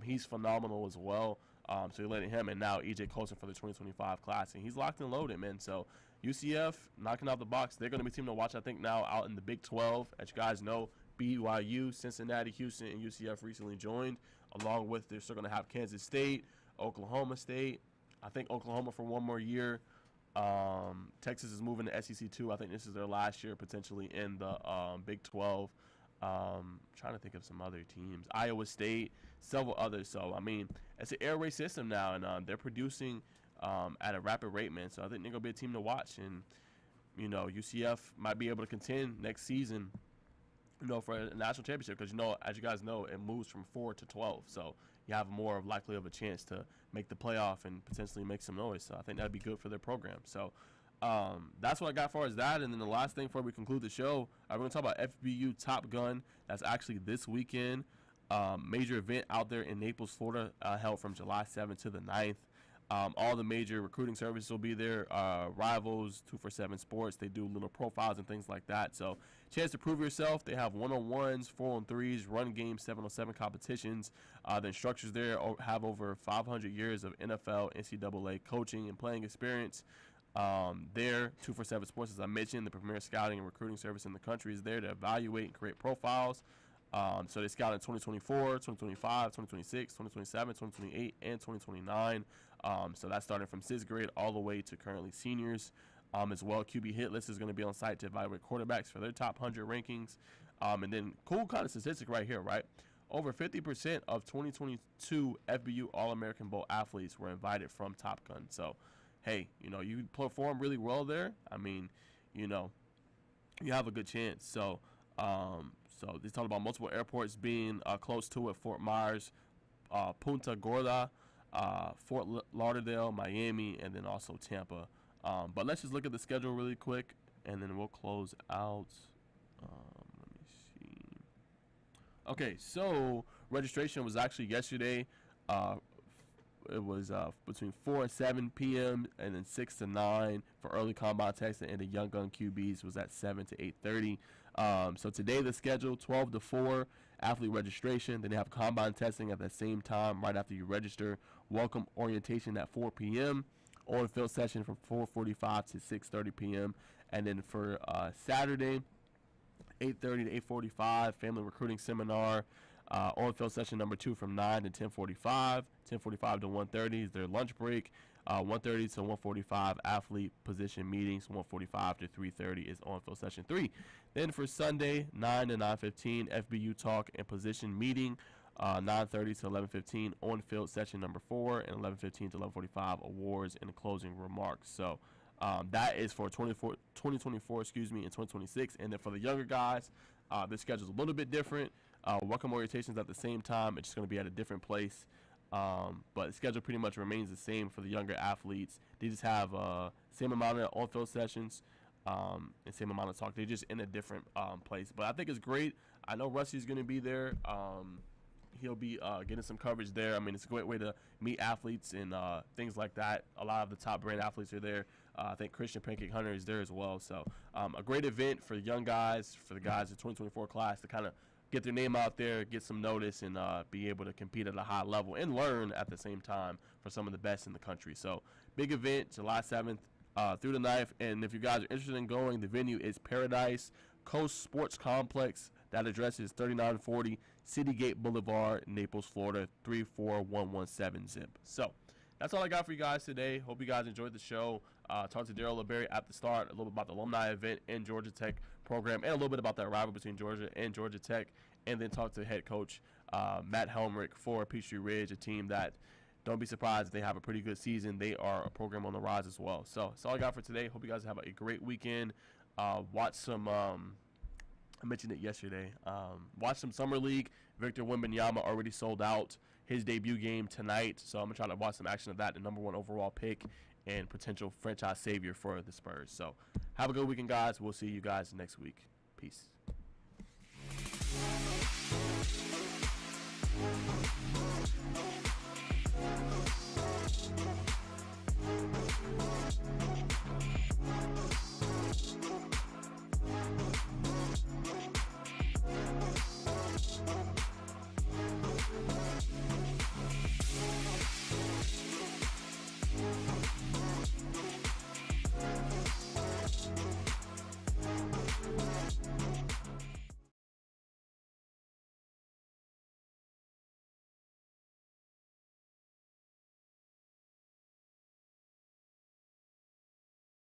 He's phenomenal as well. So they landed him, and now E.J. Colson for the 2025 class. And he's locked and loaded, man. So UCF knocking out the box. They're going to be a team to watch, I think, now out in the Big 12. As you guys know, BYU, Cincinnati, Houston, and UCF recently joined. Along with, they're still going to have Kansas State, Oklahoma State. I think Oklahoma for one more year. Texas is moving to SEC 2. I think this is their last year potentially in the Big 12. Trying to think of some other teams. Iowa State, several others. So, I mean, it's an air raid system now, and they're producing at a rapid rate, man. So I think they're going to be a team to watch. And, UCF might be able to contend next season, for a national championship because, as you guys know, it moves from 4 to 12. So you have more likely of a chance to make the playoff and potentially make some noise. So I think that'd be good for their program. So that's what I got as far as that. And then the last thing before we conclude the show, we're going to talk about FBU Top Gun. That's actually this weekend. Major event out there in Naples, Florida, held from July 7th to the 9th. All the major recruiting services will be there. Rivals, 247 Sports. They do little profiles and things like that. So, chance to prove yourself. They have 1-on-1s, 4-on-3s, run games, 7-on-7 competitions. The instructors there have over 500 years of NFL, NCAA coaching and playing experience. There, 247 Sports, as I mentioned, the premier scouting and recruiting service in the country, is there to evaluate and create profiles. So they scout in 2024, 2025, 2026, 2027, 2028, and 2029. So that's starting from 6th grade all the way to currently seniors. As well, QB hit list is going to be on site to evaluate quarterbacks for their top 100 rankings. And then cool kind of statistic right here, right? Over 50% of 2022 FBU All-American Bowl athletes were invited from Top Gun. So, hey, you perform really well there. I mean, you have a good chance. So they talk about multiple airports being close to it: Fort Myers, Punta Gorda, Fort Lauderdale, Miami, and then also Tampa. But let's just look at the schedule really quick, and then we'll close out. Let me see. Okay, so registration was actually yesterday. Uh, it was between 4 and 7 p.m. and then 6 to 9 for early combine testing, and the young gun QBs was at 7 to 8:30. So today the schedule 12 to 4 athlete registration. Then they have combine testing at the same time right after you register. Welcome orientation at 4 p.m. On field session from 4:45 to 6:30 p.m. And then for Saturday, 8:30 to 8:45 family recruiting seminar. On-field session number 2 from 9 to 10:45. 10:45 to 1:30 is their lunch break. 1:30 to 1:45 athlete position meetings. 1:45 to 3:30 is on-field session 3. Then for Sunday, 9 to 9:15 FBU talk and position meeting. 9:30 to 11:15 on-field session number 4, and 11:15 to 11:45 awards and closing remarks. So that is for 2024, and 2026. And then for the younger guys, the schedule is a little bit different. Welcome orientations at the same time. It's just going to be at a different place. But the schedule pretty much remains the same for the younger athletes. They just have same amount of on-field sessions and same amount of talk. They're just in a different place. But I think it's great. I know Rusty's going to be there. He'll be getting some coverage there. I mean, it's a great way to meet athletes and things like that. A lot of the top brand athletes are there. I think Christian Pancake Hunter is there as well. So a great event for young guys, for the guys in 2024 class to kind of get their name out there, get some notice, and be able to compete at a high level and learn at the same time for some of the best in the country. So big event, July 7th through the 9th. And if you guys are interested in going, the venue is Paradise Coast Sports Complex. That address is 3940 Citygate Boulevard, Naples, Florida, 34117 zip. So that's all I got for you guys today. Hope you guys enjoyed the show. Talked to Darryl, LaBarrie at the start, a little bit about the Alumni event and Georgia Tech program, and a little bit about that rivalry between Georgia and Georgia Tech, and then talked to head coach Matt Helmerich for Peachtree Ridge, a team that, don't be surprised if they have a pretty good season. They are a program on the rise as well. So that's all I got for today. Hope you guys have a great weekend. Watch some I mentioned it yesterday. Watch some Summer League. Victor Wembanyama already sold out his debut game tonight, so I'm going to try to watch some action of that, the number 1 overall pick and potential franchise savior for the Spurs. So have a good weekend, guys. We'll see you guys next week. Peace.